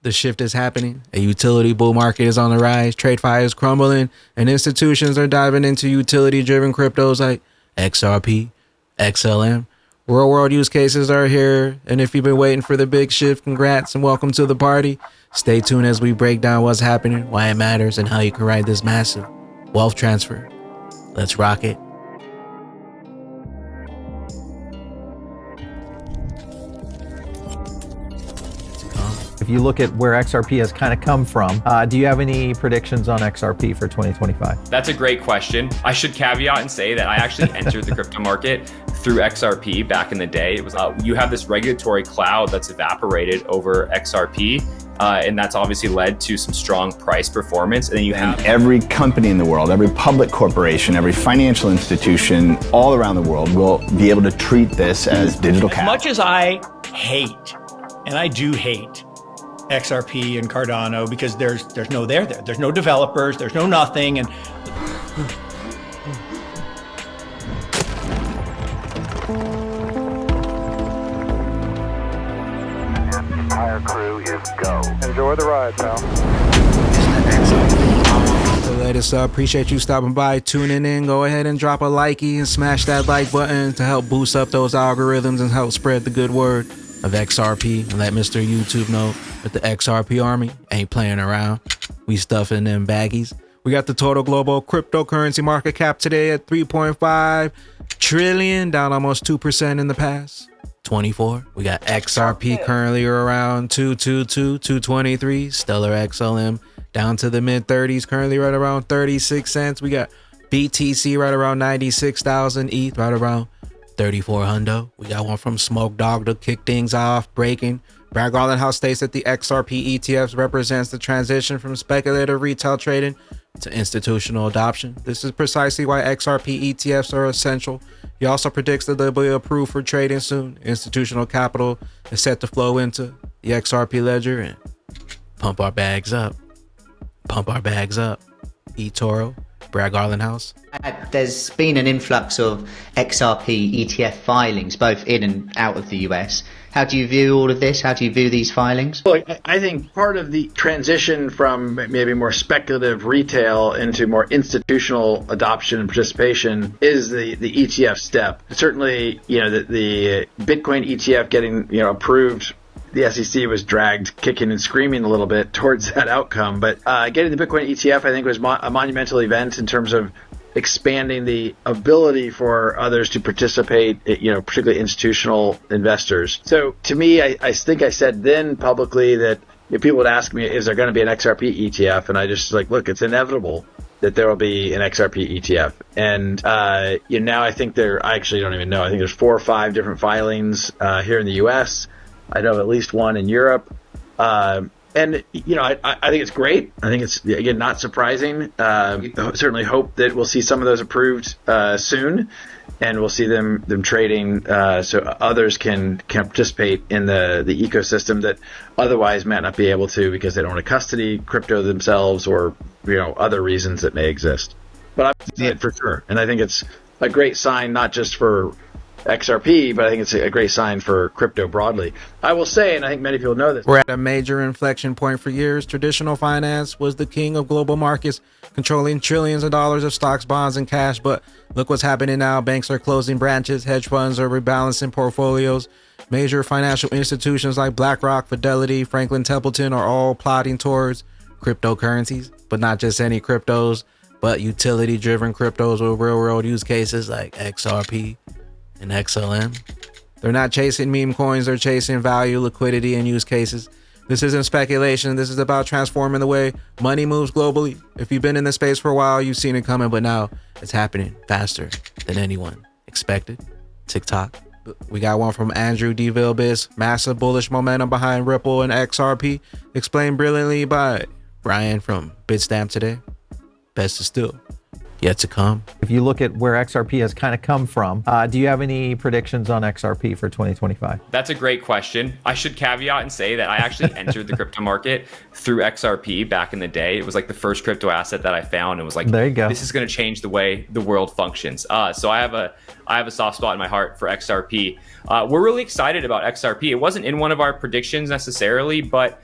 The shift is happening. A utility bull market is on the rise. TradeFi is crumbling, and institutions are diving into utility-driven cryptos like XRP, XLM. Real world use cases are here, and if you've been waiting for the big shift, congrats and welcome to the party. Stay tuned as we break down what's happening, why it matters, and how you can ride this massive wealth transfer. Let's rock it. If you look at where XRP has kind of come from, do you have any predictions on XRP for 2025? That's a great question. I should caveat and say that I actually entered the crypto market through XRP back in the day. It was you have this regulatory cloud that's evaporated over XRP, and that's obviously led to some strong price performance. And then you have every company in the world, every public corporation, every financial institution all around the world will be able to treat this as digital capital. As much as I hate, and I do hate, XRP and Cardano, because there's no there. There's no developers, there's no nothing, and entire crew is go. Enjoy the ride, pal. The latest up. Appreciate you stopping by, tuning in. Go ahead and drop a likey and smash that like button to help boost up those algorithms and help spread the good word of XRP, and let Mr. YouTube know that the XRP army ain't playing around. We stuffing them baggies. We got the total global cryptocurrency market cap today at 3.5 trillion, down almost 2% in the past 24. We got XRP currently around 222, 223. Stellar XLM down to the mid 30s, currently right around 36 cents. We got BTC right around 96,000, ETH right around 34 hundo. We got one from Smoke Dog to kick things off, breaking. Brad Garland House states that the XRP ETFs represents the transition from speculative retail trading to institutional adoption. This is precisely why XRP ETFs are essential. He also predicts that they'll be approved for trading soon. Institutional capital is set to flow into the XRP ledger and pump our bags up. Pump our bags up. eToro, Brad Garland House. There's been an influx of XRP ETF filings, both in and out of the US. How do you view all of this? How do you view these filings? Well, I think part of the transition from maybe more speculative retail into more institutional adoption and participation is the ETF step. Certainly, the Bitcoin ETF getting approved. The SEC was dragged kicking and screaming a little bit towards that outcome. But getting the Bitcoin ETF, I think, was a monumental event in terms of expanding the ability for others to participate, particularly institutional investors. So to me, I think I said then publicly that if people would ask me, is there going to be an XRP ETF? And I just look, it's inevitable that there will be an XRP ETF. And now I think I actually don't even know. I think there's 4 or 5 different filings here in the US. I know of at least one in Europe. And, I think it's great. I think it's, again, not surprising. Certainly hope that we'll see some of those approved soon, and we'll see them trading so others can participate in the ecosystem that otherwise might not be able to because they don't want to custody crypto themselves or, other reasons that may exist. But I've seen it for sure. And I think it's a great sign, not just for XRP, but I think it's a great sign for crypto broadly. I will say, and I think many people know this, we're at a major inflection point. For years, traditional finance was the king of global markets, controlling trillions of dollars of stocks, bonds, and cash. But look what's happening now. Banks are closing branches, hedge funds are rebalancing portfolios. Major financial institutions like BlackRock, Fidelity, Franklin Templeton are all plotting towards cryptocurrencies, but not just any cryptos, but utility-driven cryptos with real-world use cases like XRP and XLM. They're not chasing meme coins, they're chasing value, liquidity, and use cases. This isn't speculation, this is about transforming the way money moves globally. If you've been in this space for a while, you've seen it coming, but now it's happening faster than anyone expected. TikTok. We got one from Andrew DeVille Biz. Massive bullish momentum behind Ripple and XRP. Explained brilliantly by Brian from Bitstamp today. Best is still yet to come. If you look at where XRP has kind of come from, do you have any predictions on XRP for 2025? That's a great question. I should caveat and say that I actually entered the crypto market through XRP back in the day. It was like the first crypto asset that I found. It was like, there you go. This is going to change the way the world functions. So I have a soft spot in my heart for XRP. We're really excited about XRP. It wasn't in one of our predictions necessarily, but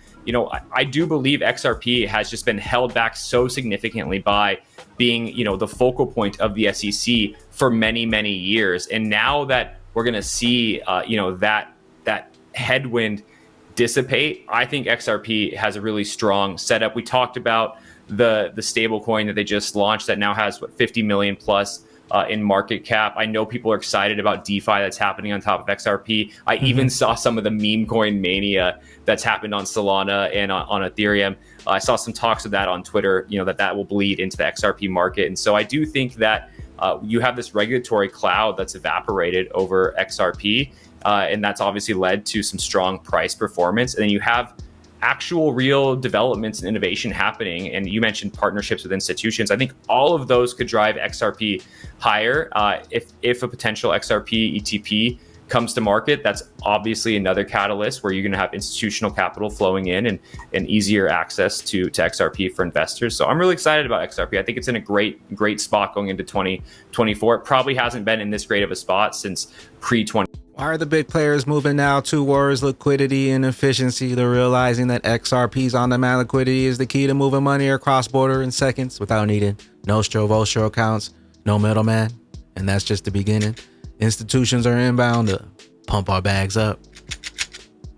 I do believe XRP has just been held back so significantly by being, the focal point of the SEC for many, many years. And now that we're going to see, that headwind dissipate, I think XRP has a really strong setup. We talked about the stablecoin that they just launched that now has 50 million plus in market cap. I know people are excited about DeFi that's happening on top of XRP. I even saw some of the meme coin mania that's happened on Solana and on Ethereum. I saw some talks of that on Twitter, that will bleed into the XRP market. And so I do think that you have this regulatory cloud that's evaporated over XRP. And that's obviously led to some strong price performance. And then you have actual real developments and innovation happening. And you mentioned partnerships with institutions. I think all of those could drive XRP higher. If a potential XRP ETP comes to market, that's obviously another catalyst where you're going to have institutional capital flowing in and easier access to XRP for investors. So I'm really excited about XRP. I think it's in a great spot going into 2024. It probably hasn't been in this great of a spot since pre-20. Why are the big players moving now towards liquidity and efficiency? They're realizing that XRP's on-demand liquidity is the key to moving money across border in seconds without needing Nostro, Vostro accounts, no middleman. And that's just the beginning. Institutions are inbound to pump our bags up.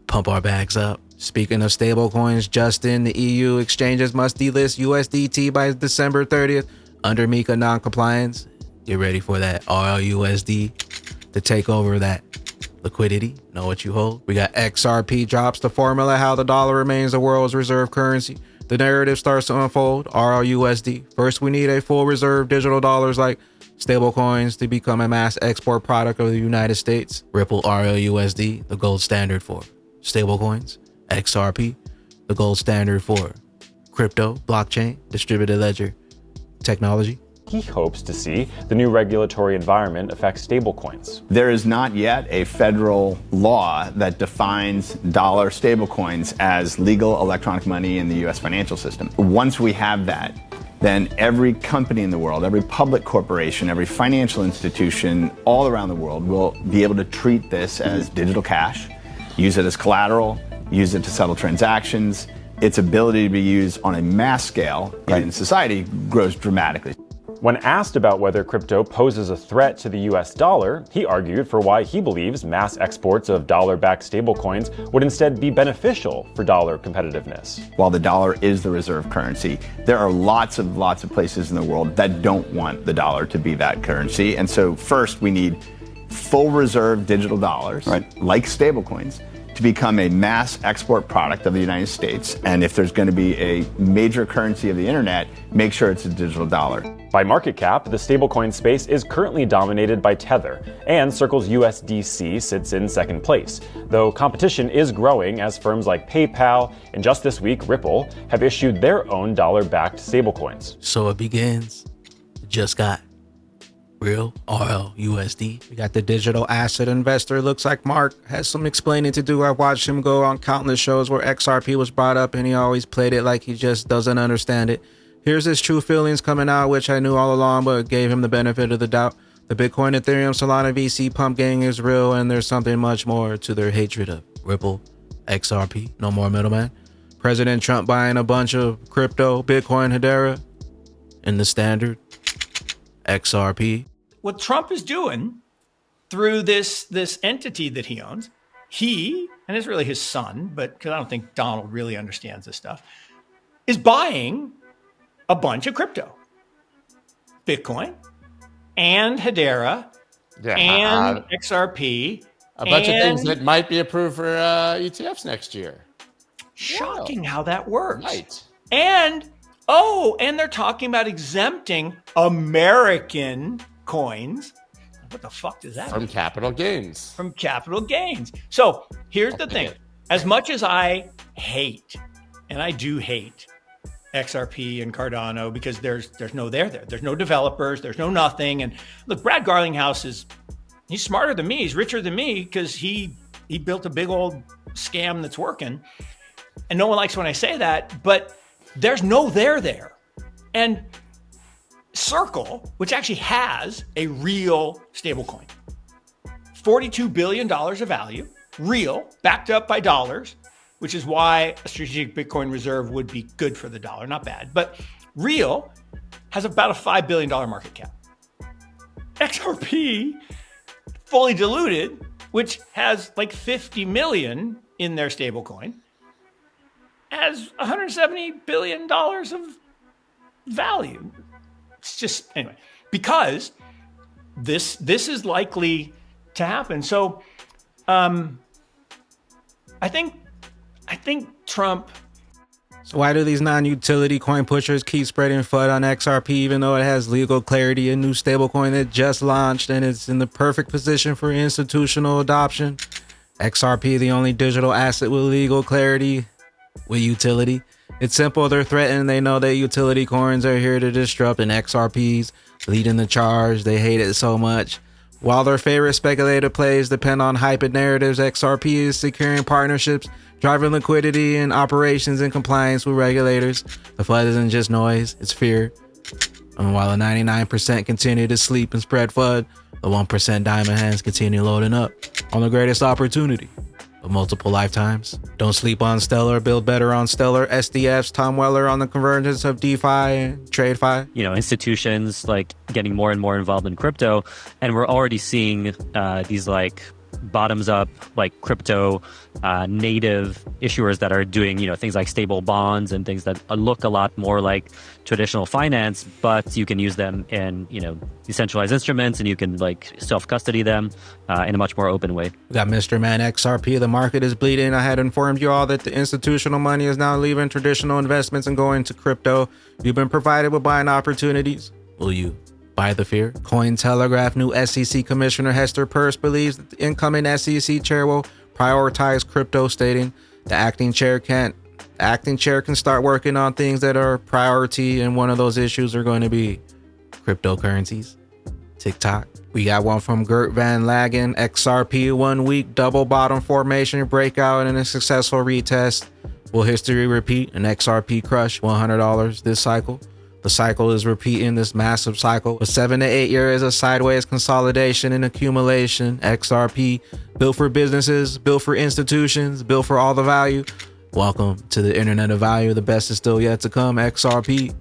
Pump our bags up. Speaking of stablecoins, Justin, the EU exchanges must delist USDT by December 30th under MiCA non-compliance. Get ready for that RLUSD to take over that liquidity. Know what you hold. We got XRP drops the formula how the dollar remains the world's reserve currency. The narrative starts to unfold. RLUSD. First, we need a full reserve digital dollars like stablecoins to become a mass export product of the United States. Ripple RLUSD, the gold standard for stablecoins. XRP, the gold standard for crypto, blockchain, distributed ledger technology. He hopes to see the new regulatory environment affect stablecoins. There is not yet a federal law that defines dollar stablecoins as legal electronic money in the U.S. financial system. Once we have that, then every company in the world, every public corporation, every financial institution all around the world will be able to treat this as digital cash, use it as collateral, use it to settle transactions. Its ability to be used on a mass scale in society grows dramatically. When asked about whether crypto poses a threat to the US dollar, he argued for why he believes mass exports of dollar-backed stablecoins would instead be beneficial for dollar competitiveness. While the dollar is the reserve currency, there are lots of places in the world that don't want the dollar to be that currency. And so first we need full reserve digital dollars, like stablecoins, to become a mass export product of the United States. And if there's going to be a major currency of the internet, make sure it's a digital dollar. By market cap, the stablecoin space is currently dominated by Tether, and Circle's USDC sits in second place, though competition is growing as firms like PayPal and just this week Ripple have issued their own dollar-backed stablecoins. So it begins. It just got real RLUSD. We got the digital asset investor. Looks like Mark has some explaining to do. I've watched him go on countless shows where XRP was brought up and he always played it like he just doesn't understand it. Here's his true feelings coming out, which I knew all along, but gave him the benefit of the doubt. The Bitcoin, Ethereum, Solana VC pump gang is real, and there's something much more to their hatred of Ripple, XRP, no more middleman. President Trump buying a bunch of crypto, Bitcoin, Hedera, in the standard XRP. What Trump is doing through this entity that he owns, he, and it's really his son, but because I don't think Donald really understands this stuff, is buying a bunch of crypto, Bitcoin and Hedera and XRP. A bunch of things that might be approved for ETFs next year. Shocking how that works. Right. And they're talking about exempting American coins. What the fuck does that mean? From capital gains. From capital gains. So here's the thing. As much as I hate, and I do hate, XRP and Cardano because there's no there. There's no developers. There's no nothing. And look, Brad Garlinghouse he's smarter than me. He's richer than me because he built a big old scam that's working. And no one likes when I say that, but there's no there. And Circle, which actually has a real stablecoin, $42 billion of value, real, backed up by dollars, which is why a strategic Bitcoin reserve would be good for the dollar. Not bad. But Real has about a $5 billion market cap. XRP, fully diluted, which has like 50 million in their stablecoin, has $170 billion of value. It's just, anyway, because this is likely to happen. So I think Trump. So why do these non-utility coin pushers keep spreading FUD on XRP even though it has legal clarity, a new stablecoin that just launched and it's in the perfect position for institutional adoption? XRP, the only digital asset with legal clarity, with utility. It's simple, they're threatened, they know that utility coins are here to disrupt, and XRP's leading the charge. They hate it so much. While their favorite speculative plays depend on hype and narratives, XRP is securing partnerships, driving liquidity and operations in compliance with regulators. The FUD isn't just noise, it's fear. And while the 99% continue to sleep and spread FUD, the 1% diamond hands continue loading up on the greatest opportunity of multiple lifetimes. Don't sleep on Stellar, build better on Stellar. SDF's Tom Weller on the convergence of DeFi and TradeFi. You know, institutions like getting more and more involved in crypto, and we're already seeing these like bottoms up, like crypto native issuers that are doing, you know, things like stable bonds and things that look a lot more like traditional finance, but you can use them in, you know, decentralized instruments, and you can like self-custody them in a much more open way. We got Mr. Man XRP. The market is bleeding. I had informed you all that the institutional money is now leaving traditional investments and going to crypto. You've been provided with buying opportunities. Will you buy the fear? Cointelegraph new SEC Commissioner Hester Peirce believes that the incoming SEC chair will prioritize crypto, stating the acting chair can start working on things that are priority, and one of those issues are going to be cryptocurrencies. TikTok. We got one from Gert Van Lagen. XRP 1 week double bottom formation breakout and a successful retest. Will history repeat? An XRP crush $100 this cycle. The cycle is repeating, this massive cycle. For 7 to 8 years of sideways consolidation and accumulation. XRP, built for businesses, built for institutions, built for all the value. Welcome to the internet of value. The best is still yet to come. XRP,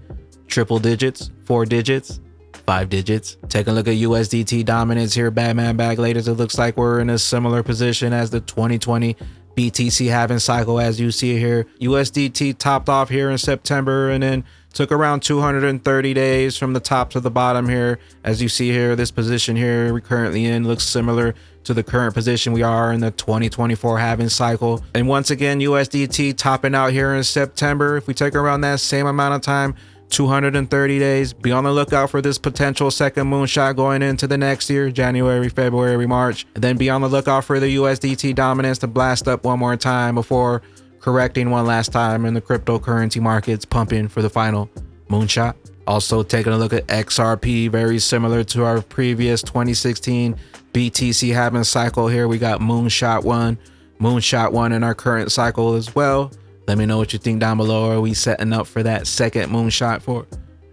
triple digits, 4 digits, 5 digits. Take a look at USDT dominance here. Batman bag latest. It looks like we're in a similar position as the 2020 BTC halving cycle, as you see here. USDT topped off here in September and then took around 230 days from the top to the bottom here. As you see here, this position here we're currently in looks similar to the current position we are in the 2024 halving cycle. And once again, USDT topping out here in September. If we take around that same amount of time, 230 days, be on the lookout for this potential second moonshot going into the next year, January, February, March. And then be on the lookout for the USDT dominance to blast up one more time before correcting one last time in the cryptocurrency markets, pumping for the final moonshot. Also taking a look at XRP, very similar to our previous 2016 BTC halving cycle here. We got moonshot one in our current cycle as well. Let me know what you think down below. Are we setting up for that second moonshot for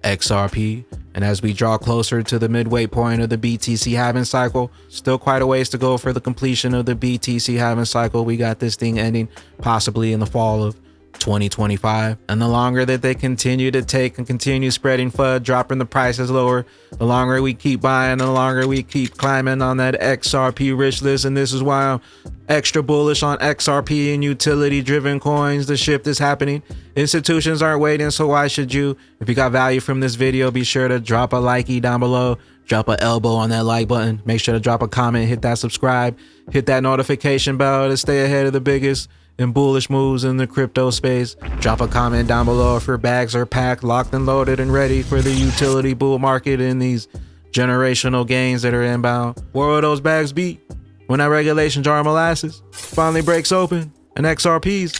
XRP? And as we draw closer to the midway point of the BTC halving cycle, still quite a ways to go for the completion of the BTC halving cycle. We got this thing ending possibly in the fall of 2025. And the longer that they continue to take and continue spreading FUD, dropping the prices lower, the longer we keep buying, the longer we keep climbing on that XRP rich list. And this is why I'm extra bullish on XRP and utility driven coins. The shift is happening. Institutions aren't waiting, so why should you? If you got value from this video, be sure to drop a likey down below, drop an elbow on that like button, make sure to drop a comment, hit that subscribe, hit that notification bell to stay ahead of the biggest and bullish moves in the crypto space. Drop a comment down below if your bags are packed, locked and loaded and ready for the utility bull market and these generational gains that are inbound. Where will those bags be when that regulation jar of molasses finally breaks open and XRP's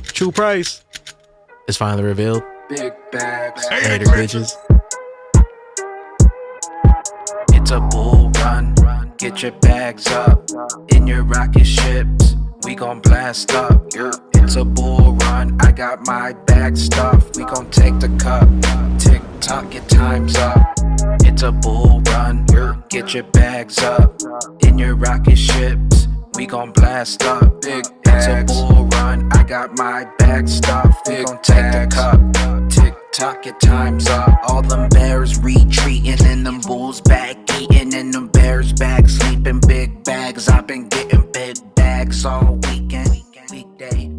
true price is finally revealed? Big bags, later bitches. It's a bull run, get your bags up in your rocket ships. We gon' blast up, it's a bull run. I got my bag stuffed, we gon' take the cup. Tick tock, your time's up. It's a bull run, get your bags up in your rocket ships. We gon' blast up, big It's a bull run, I got my bag stuffed. We gon' take the cup. Tick tock, your time's up. All them bears retreating and them bulls back eating and them bears back sleeping. Big bags, I've been getting big bags all weekend. Weekday.